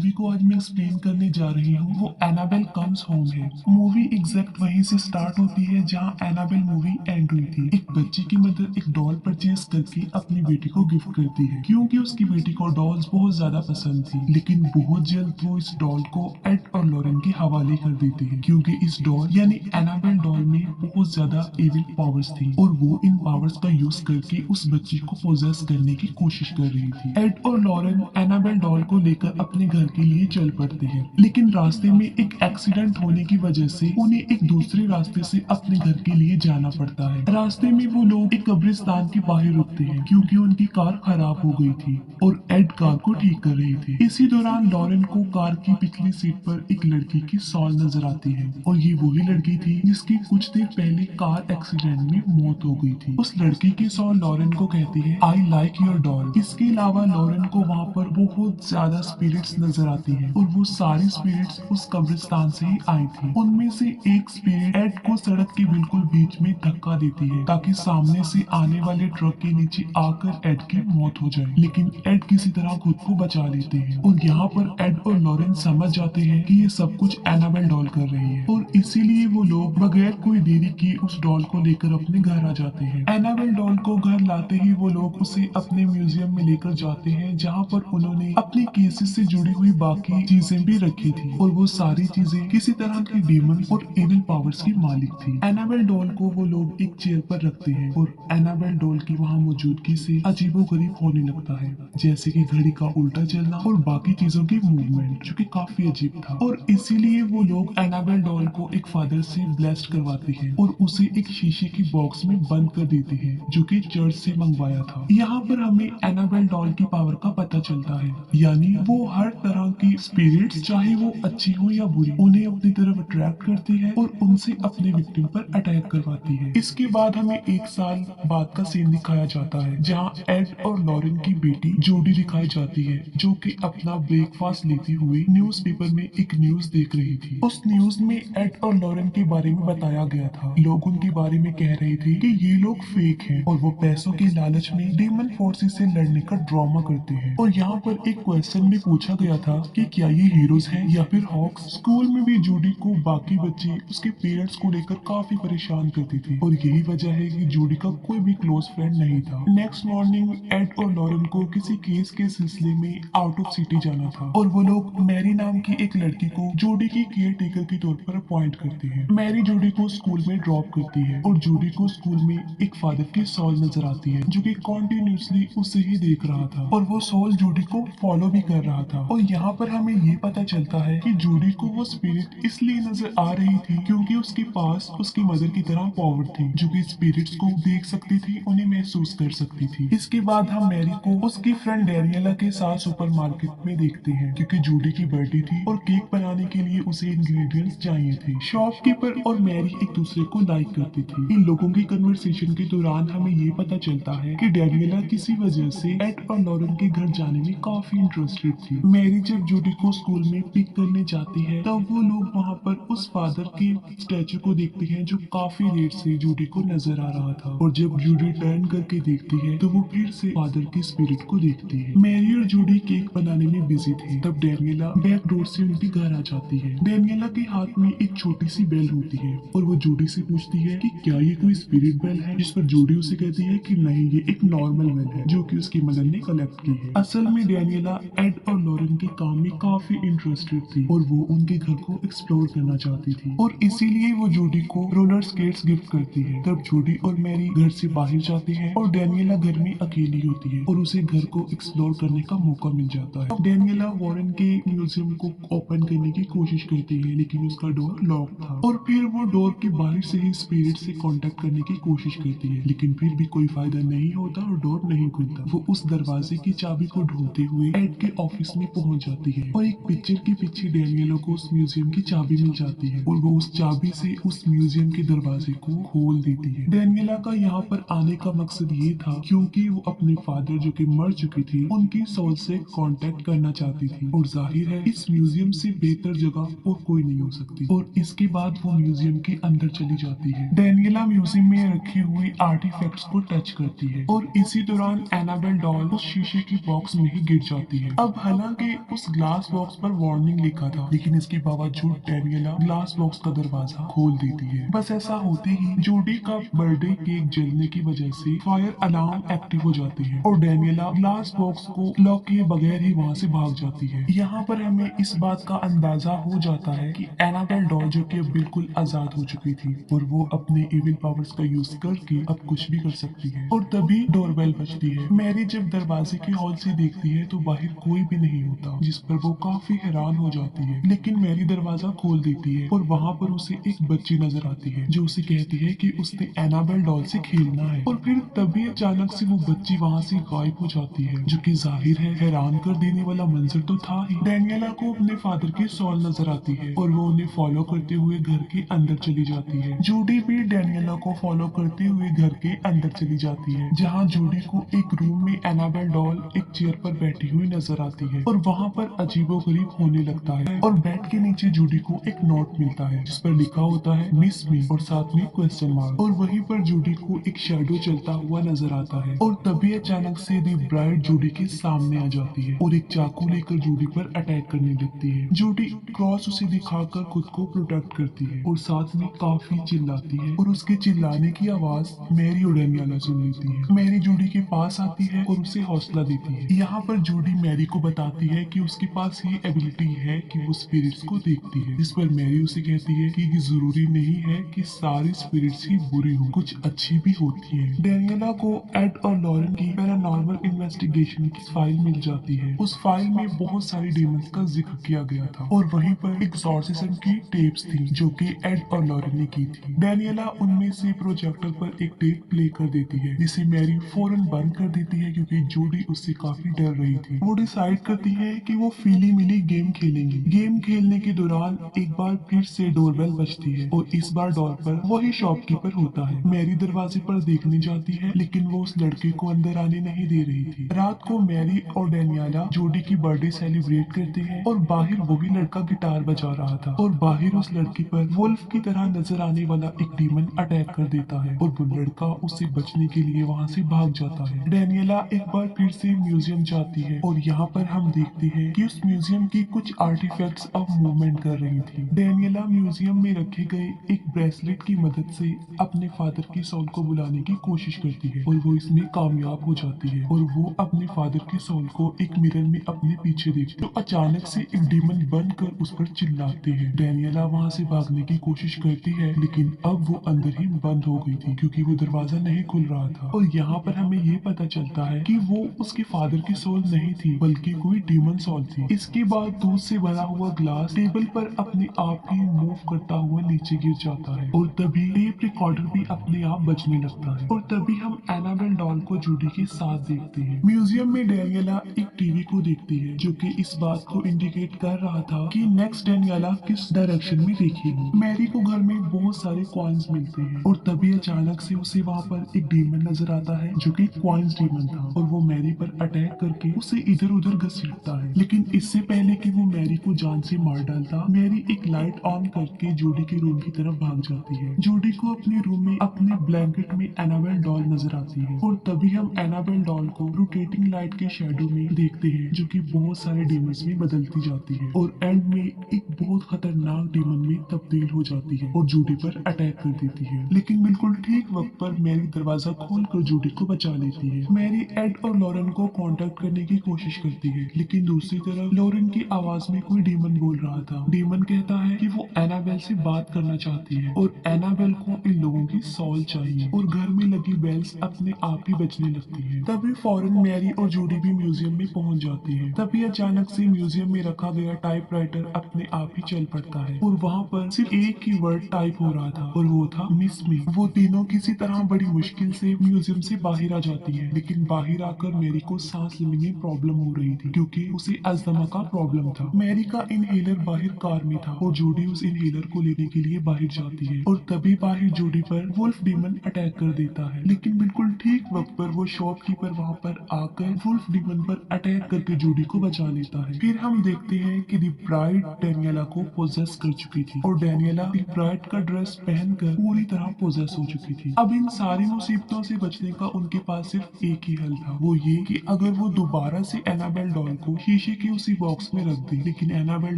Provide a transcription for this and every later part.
Movie को आज मैं एक्सप्लेन करने जा रही हूँ वो एनाबेल कम्स होम है। मूवी एग्जैक्ट वहीं से स्टार्ट होती है जहाँ एनाबेल मूवी एंड हुई थी। एक बच्चे की मदर एक डॉल परचेज करके अपनी बेटी को गिफ्ट करती है क्योंकि उसकी बेटी को डॉल्स बहुत ज्यादा पसंद थी। लेकिन बहुत जल्द वो इस डॉल को एड और लॉरेन के हवाले कर देती है क्योंकि इस डॉल यानी एनाबेल डॉल में बहुत ज्यादा एविल पावर्स थी और वो इन पावर्स का यूज करके उस बच्ची को पोजेस करने की कोशिश कर रही थी। एड और लॉरेन एनाबेल डॉल को लेकर अपने घर के लिए चल पड़ते हैं, लेकिन रास्ते में एक एक्सीडेंट होने की वजह से उन्हें एक दूसरे रास्ते से अपने घर के लिए जाना पड़ता है। रास्ते में वो लोग एक कब्रिस्तान के बाहर रुकते हैं क्योंकि उनकी कार खराब हो गई थी और एड कार को ठीक कर रही थी। इसी दौरान लॉरेन को कार की पिछली सीट पर एक लड़की की सॉल नजर आती है और ये वही लड़की थी जिसकी कुछ देर पहले कार एक्सीडेंट में मौत हो गई थी। उस लड़की की सॉल लॉरेन को कहती है आई लाइक योर डॉल। इसके अलावा लॉरेन को वहाँ पर बहुत ज्यादा स्पिरिट्स नजर आती है और वो सारी स्पिरिट्स उस कब्रिस्तान से ही आई थी। उनमें से एक स्पिरिट एड को सड़क के बिल्कुल बीच में धक्का देती है ताकि सामने से आने वाले ट्रक के नीचे आकर एड की मौत हो जाए, लेकिन एड किसी तरह खुद को बचा लेते हैं और यहाँ पर एड और लॉरेन समझ जाते हैं कि ये सब कुछ एनाबेल डॉल कर रही है और इसीलिए वो लोग बगैर कोई देरी किए उस डॉल को लेकर अपने घर आ जाते हैं। एनाबेल डॉल को घर लाते ही वो लोग उसे अपने म्यूजियम में लेकर जाते हैं जहाँ पर उन्होंने अपने केसेस से जुड़ी हुई बाकी चीजें भी रखी थी और वो सारी चीजें किसी तरह की डीमन और एविल पावर्स की मालिक थी। एनाबेल डॉल को वो लोग एक चेयर पर रखते हैं और एनाबेल डॉल की वहाँ मौजूदगी से अजीबोगरीब होने लगता है, जैसे कि घड़ी का उल्टा चलना और बाकी चीजों की मूवमेंट, जो कि काफी अजीब था। और इसीलिए वो लोग एनाबेल डॉल को एक फादर से ब्लेस्ड करवाते हैं और उसे एक शीशे की बॉक्स में बंद कर देते हैं जो कि चर्च से मंगवाया था। यहाँ पर हमें एनाबेल डॉल की पावर का पता चलता है, यानी वो हर तरह की स्पिरिट्स चाहे वो अच्छी हो या बुरी उन्हें अपनी तरफ अट्रैक्ट करती है और उनसे अपने विक्टिम पर अटैक करवाती है। इसके बाद हमें एक साल बाद का सीन दिखाया जाता है जहाँ एड और लॉरेन की बेटी जोडी दिखाई जाती है जो कि अपना ब्रेकफास्ट लेती हुई न्यूज़पेपर में एक न्यूज देख रही थी। उस न्यूज में एड और लॉरेन के बारे में बताया गया था। लोग उनके बारे में कह रहे थे कि ये लोग फेक हैं और वो पैसों के लालच में डेमन फोर्सेस से लड़ने का ड्रामा करते हैं। और यहाँ पर एक क्वेश्चन भी पूछा गया था कि क्या ये हीरोज हैं या फिर हॉक्स। स्कूल में भी जूडी को बाकी बच्चे उसके पेरेंट्स को लेकर काफी परेशान करते थे और यही वजह है कि जूडी का कोई भी क्लोज फ्रेंड नहीं था। नेक्स्ट मॉर्निंग एड और लॉरेन को किसी केस के सिलसिले में आउट ऑफ सिटी जाना था और वो लोग मैरी नाम की एक लड़की को जूडी की केयर टेकर के तौर पर अपॉइंट करते हैं। मैरी जूडी को स्कूल में ड्रॉप करती है और जूडी को स्कूल में एक फादर की सॉल नजर आती है जो कि कॉन्टिन्यूसली उसे ही देख रहा था और वो सॉल जूडी को फॉलो भी कर रहा था। और यहाँ पर हमें ये पता चलता है कि जूडी को वो स्पिरिट इसलिए नजर आ रही थी क्योंकि उसके पास उसकी मदर की तरह पावर थी जो कि स्पिरिट्स को देख सकती थी, उन्हें महसूस कर सकती थी। इसके बाद हम मैरी को उसकी फ्रेंड डैनियला के साथ सुपरमार्केट में देखते हैं क्योंकि जूडी की बर्थडे थी और केक बनाने के लिए उसे इंग्रेडिएंट्स चाहिए थे। शॉपकीपर और मैरी एक दूसरे को लाइक करती थी। इन लोगों की कन्वर्सेशन के दौरान हमें ये पता चलता है कि डैनियला किसी वजह से एड और लॉरेन के घर जाने में काफी इंटरेस्टेड थी। मैरी जब जूडी को स्कूल में पिक करने जाती है तब वो लोग वहाँ पर उस फादर के स्टैचू को देखते हैं जो काफी देर से जूडी को नजर आ रहा था और जब जूडी टर्न करके देखती है तो वो फिर से फादर की स्पिरिट को देखती है। मैरी और जूडी केक बनाने में बिजी थे तब डैनियला बैक डोर से उनके घर आ जाती है। डैनियला के हाथ में एक छोटी सी बेल होती है और वो जूडी से पूछती है कि क्या ये कोई स्पिरिट बेल है, जिस पर जूडी उसे कहती है कि नहीं, ये एक नॉर्मल बेल है जो कि उसकी मदर ने कलेक्ट की है। असल में डैनियला एड और लॉरेन के काम में काफी इंटरेस्टेड थी और वो उनके घर को एक्सप्लोर करना चाहती थी और इसीलिए वो जूडी को रोलर स्केट्स गिफ्ट करती है। तब जूडी और मैरी घर से बाहर जाते हैं और डैनियला घर में अकेली होती है और उसे घर को एक्सप्लोर करने का मौका मिल जाता है। डैनियला वॉरेन के म्यूजियम को ओपन करने की कोशिश करती है लेकिन उसका डोर लॉक था और फिर वो डोर के बाहर से ही स्पिरिट से कांटेक्ट करने की कोशिश करती है लेकिन फिर भी कोई फायदा नहीं होता और डोर नहीं खुलता। वो उस दरवाजे की चाबी को ढूंढते हुए एड के ऑफिस में पहुंच जाती है और एक पिक्चर के पीछे डैनियला को उस म्यूजियम की चाबी मिल जाती है और वो उस चाबी से उस म्यूजियम के दरवाजे को खोल देती है। डैनियला का यहाँ पर आने का मकसद ये था क्योंकि वो अपने फादर जो कि मर चुके थे उनकी सोल से कांटेक्ट करना चाहती थी और जाहिर है इस म्यूजियम से बेहतर जगह और कोई नहीं हो सकती। और इसके बाद वो म्यूजियम के अंदर चली जाती है। डैनियला म्यूजियम में रखी हुई आर्टिफैक्ट्स को टच करती है और इसी दौरान एनाबेल डॉल उस शीशे की बॉक्स में ही गिर जाती है। अब हालांकि उस ग्लास बॉक्स पर वार्निंग लिखा था, लेकिन इसके बावजूद डेनियला ग्लास बॉक्स का दरवाजा खोल देती है। बस ऐसा होते ही जूडी का बर्थडे केक जलने की वजह से फायर अलार्म एक्टिव हो जाती है और डेनियला ग्लास बॉक्स को लॉक किए बगैर ही वहाँ से भाग जाती है। यहाँ पर हमें इस बात का अंदाजा हो जाता है कि एनाबेल डॉल जो कि अब बिल्कुल आजाद हो चुकी थी और वो अपने इविल पावर्स का यूज करके अब कुछ भी कर सकती है। और तभी डोरबेल बजती है। मैरी जब दरवाजे के हॉल से देखती है तो बाहर कोई भी नहीं होता, जिस पर वो काफी हैरान हो जाती है। लेकिन मैरी दरवाजा खोल देती है और वहाँ पर उसे एक बच्ची नजर आती है जो उसे कहती है कि उसने एनाबेल डॉल से खेलना है। और फिर तभी अचानक से वो बच्ची वहाँ से गायब हो जाती है, जो कि जाहिर है हैरान कर देने वाला मंजर तो था ही। डेनियला को अपने फादर की सॉल नजर आती है और वो उन्हें फॉलो करते हुए घर के अंदर चली जाती है। जूडी भी डेनियला को फॉलो करते हुए घर के अंदर चली जाती है, जहाँ जूडी को एक रूम में एनाबेल डॉल एक चेयर पर बैठी हुई नजर आती है और वहाँ पर अजीबोगरीब होने लगता है। और बेड के नीचे जूडी को एक नोट मिलता है जिस पर लिखा होता है मिस मी और साथ में क्वेश्चन मार्क। और वहीं पर जूडी को एक शैडो चलता हुआ नजर आता है और तभी अचानक से दी ब्राइड जूडी के सामने आ जाती है और एक चाकू लेकर जूडी पर अटैक करने लगती है। जूडी क्रॉस उसे दिखाकर खुद को प्रोटेक्ट करती है और साथ में काफी चिल्लाती है और उसके चिल्लाने की आवाज मैरी और डेनियला सुन लेती है। मैरी जूडी के पास आती है और उसे हौसला देती है। यहाँ पर जूडी मैरी को बताती है कि उसके पास ये एबिलिटी है कि वो स्पिरिट्स को देखती है, जिस पर मैरी उसे कहती है कि ये जरूरी नहीं है कि सारी स्पिरिट्स ही बुरी हो, कुछ अच्छी भी होती है। डेनियला को एड और लॉरेन की पैरानॉर्मल इन्वेस्टिगेशन की फाइल मिल जाती है। उस फाइल में बहुत सारी डेमंस का जिक्र किया गया था और वहीं पर एक्सॉर्सिज्म की टेप्स थी जो कि एड और लॉरेन ने की थी। डेनियला उनमें से प्रोजेक्टर पर एक टेप प्ले कर देती है, जिसे मैरी फौरन बंद कर देती है क्योंकि जूडी उससे काफी डर रही थी। वो डिसाइड करती है कि वो फीली मिली गेम खेलेंगी। गेम खेलने के दौरान एक बार फिर से डोरबेल बजती है और इस बार डोर पर वही शॉपकीपर होता है। मैरी दरवाजे पर देखने जाती है लेकिन वो उस लड़के को अंदर आने नहीं दे रही थी। रात को मैरी और डेनियला जूडी की बर्थडे सेलिब्रेट करते हैं और बाहर वही लड़का गिटार बजा रहा था और बाहर उस लड़की पर वुल्फ की तरह नजर आने वाला एक डीमन अटैक कर देता है और वो लड़का उससे बचने के लिए वहाँ से भाग जाता है। डेनियला एक बार फिर से म्यूजियम जाती है और यहाँ पर हम देखते हैं कि उस म्यूजियम की कुछ आर्टिफैक्ट्स अब मूवमेंट कर रही थी। डेनियला म्यूजियम में रखे गए एक ब्रेसलेट की मदद से अपने फादर की सोल को बुलाने की कोशिश करती है और वो इसमें कामयाब हो जाती है और वो अपने फादर की सोल को एक मिरर में अपने पीछे देखती है तो अचानक से एक डीमन बनकर उस पर चिल्लाते हैं। डेनियला वहाँ से भागने की कोशिश करती है लेकिन अब वो अंदर ही बंद हो गई थी क्योंकि वो दरवाजा नहीं खुल रहा था। और यहाँ पर हमें ये पता चलता है कि वो उसके फादर की सोल नहीं थी बल्कि कोई डीमन सोल थी। इसके बाद दूध से भरा हुआ ग्लास टेबल पर अपने आप ही मूव करता हुआ नीचे गिर जाता है और तभी टेप रिकॉर्डर भी अपने आप बजने लगता है और तभी हम एनाबेल डॉल को जूडी के साथ देखते हैं। म्यूजियम में डेनियला एक टीवी को देखती है जो कि इस बात को इंडिकेट कर रहा था कि नेक्स्ट डेनियला किस डायरेक्शन में देखेगी। मैरी को घर में बहुत सारे कॉइन्स मिलते हैं और तभी अचानक से उसे वहाँ पर एक डीमन नजर आता है जो कि क्वाइंस डीमन था और वो मैरी पर अटैक करके उसे इधर उधर घसीटता है। लेकिन इससे पहले कि वो मैरी को जान से मार डालता, मैरी एक लाइट ऑन करके जूडी के रूम की तरफ भाग जाती है। जूडी को अपने रूम में अपने ब्लैंकेट में एनाबेल डॉल नजर आती है और तभी हम एनाबेल डॉल को रोटेटिंग लाइट के शैडो में देखते हैं जो कि बहुत सारे डीमंस में बदलती जाती है और एंड में एक बहुत खतरनाक डीमन में तब्दील हो जाती है और जूडी पर अटैक कर देती है। लेकिन बिल्कुल ठीक वक्त पर मैरी दरवाजा खोलकर जूडी को बचा लेती है। मैरी एड और लॉरेन को कांटेक्ट करने की कोशिश करती है लेकिन दूसरी तरफ लॉरेन की आवाज में कोई डीमन बोल रहा था। डीमन कहता है कि वो एनाबेल से बात करना चाहती है और एनाबेल को इन लोगों की सॉल चाहिए और घर में लगी बेल्स अपने आप ही बजने लगती है। तभी फौरन मैरी और जूडी भी म्यूजियम में पहुंच जाती है। तभी अचानक से म्यूजियम में रखा गया टाइपराइटर अपने आप ही चल पड़ता है और वहाँ पर सिर्फ एक ही वर्ड टाइप हो रहा था और वो था मिस मी। वो तीनों किसी तरह बड़ी मुश्किल से म्यूजियम से बाहर आ जाती है लेकिन बाहर आकर मैरी को सांस लेने में प्रॉब्लम हो रही थी क्योंकि उसे अस्थमा का प्रॉब्लम था। मैरी का इनहेलर बाहर कार में था और जूडी उस इनहेलर को लेने के लिए बाहर जाती है और तभी बाहर जूडी पर वुल्फ डीमन अटैक कर देता है। लेकिन बिल्कुल ठीक वक्त पर वो शॉपकीपर वहाँ पर आकर वुल्फ डीमन पर अटैक करके जूडी को बचा लेता है। फिर हम देखते हैं कि दी ब्राइड डेनियला को पोजेस कर चुकी थी और डेनियला दी ब्राइड का ड्रेस पहनकर पूरी तरह पोजेस हो चुकी थी। अब इन सारी मुसीबतों से बचने का उनके पास सिर्फ एक ही हल था, वो ये कि अगर वो दोबारा से एनाबेल डॉल को शीशे के उसी बॉक्स में रख दी। लेकिन एनाबेल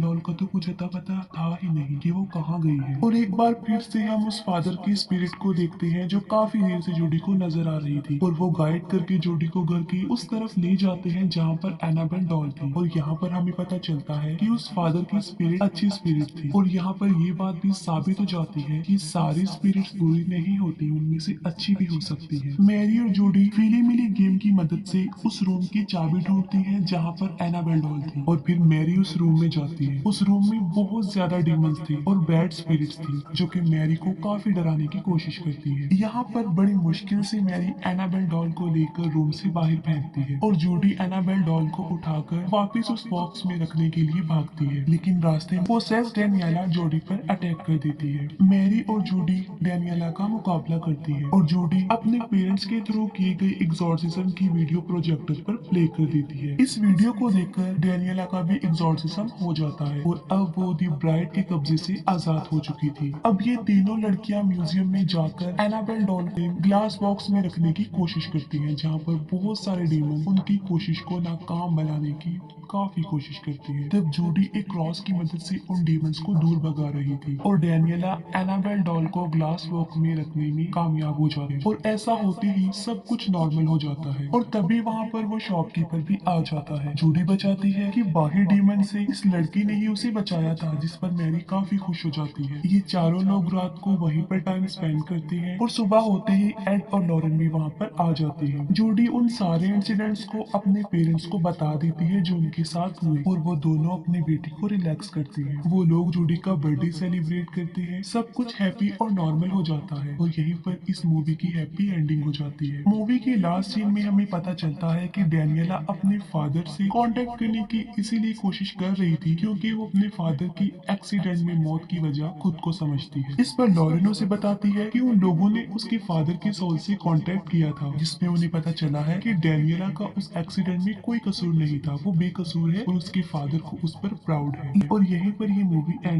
डॉल का तो कुछ अता पता था ही नहीं कि वो कहाँ गई है। और एक बार फिर से हम उस फादर की स्पिरिट को देखते हैं जो काफी देर से जूडी को नजर आ रही थी, और वो गाइड करके जूडी को घर की उस तरफ ले जाते हैं जहाँ पर एनाबेल डॉल थी। और यहाँ पर हमें पता चलता है कि उस फादर की स्पिरिट अच्छी स्पिरिट थी। और यहाँ पर ये बात भी साबित हो जाती है कि सारी स्पिरिट्स बुरी नहीं होती, उनमें से अच्छी भी हो सकती है। मैरी और जूडी फीली मिली गेम की मदद से उस रूम की चाबी ढूंढती है जहाँ पर एनाबेल डॉल थी, और फिर मैरी उस रूम में जाती है। उस रूम में बहुत ज्यादा डीमंस थे और बैड स्पिरिट्स थी जो कि मैरी को काफी डराने की कोशिश करती है। यहाँ पर बड़ी मुश्किल से मैरी एनाबेल डॉल को लेकर रूम से बाहर फेंकती है, और जूडी एनाबेल डॉल को उठाकर वापस उस बॉक्स में रखने के लिए भागती है। लेकिन रास्ते में पोसेस डेनियला जूडी पर अटैक कर देती है। मैरी और जूडी डेनियला का मुकाबला करती है, और जूडी अपने पेरेंट्स के थ्रू किए गए एग्जॉर्सिज्म की वीडियो प्रोजेक्टर पर प्ले कर देती है। इस वीडियो को देखकर डेनियला का भी एग्जॉर्सिज्म हो जाता है, और अब वो दी ब्राइड के कब्जे से आजाद हो चुकी थी। अब ये तीनों लड़कियां म्यूजियम में जाकर एनाबेल डॉल को ग्लास बॉक्स में रखने की कोशिश करती हैं, जहाँ पर बहुत सारे डीमन उनकी कोशिश को नाकाम बनाने की काफी कोशिश करती है। तब जूडी एक क्रॉस की मदद से उन डीमंस को दूर भगा रही थी, और डेनियला एनाबेल डॉल को ग्लास बॉक्स में रखने में कामयाब हो जाती है। और ऐसा होते ही सब कुछ नॉर्मल हो जाता है, और तभी वहाँ पर वो शॉपकीपर भी आ जाता है। जूडी बचाती है कि बाकी डीमन से इस लड़की ने ही उसे बचाया था, जिस पर मैरी काफी खुश हो जाती है। ये चारों लोग रात को वहीं पर टाइम स्पेंड करते हैं, और सुबह होते ही एड और लॉरेन भी वहाँ पर आ जाते हैं। जूडी उन सारे इंसिडेंट्स को अपने पेरेंट्स को बता देती है जो उनके साथ हुए, और वो दोनों अपनी बेटी को रिलैक्स करती है। वो लोग जूडी का बर्थडे सेलिब्रेट करते हैं, सब कुछ हैप्पी और नॉर्मल हो जाता है, और यहीं पर इस मूवी की हैप्पी एंडिंग हो जाती है। मूवी के लास्ट सीन में हमें पता चलता है कि डेनियला अपने फादर से कांटेक्ट करने की इसीलिए कोशिश कर रही थी क्योंकि वो अपने फादर की एक्सीडेंट में मौत की वजह खुद को समझती है। इस पर लॉरेन उसे बताती है कि उन लोगों ने उसके फादर के सोल से कांटेक्ट किया था, जिसमें उन्हें पता चला है कि डेनियला का उस एक्सीडेंट में कोई कसूर नहीं था, वो बेकसूर है और उसके फादर को उस पर प्राउड है। और यहीं पर ये मूवी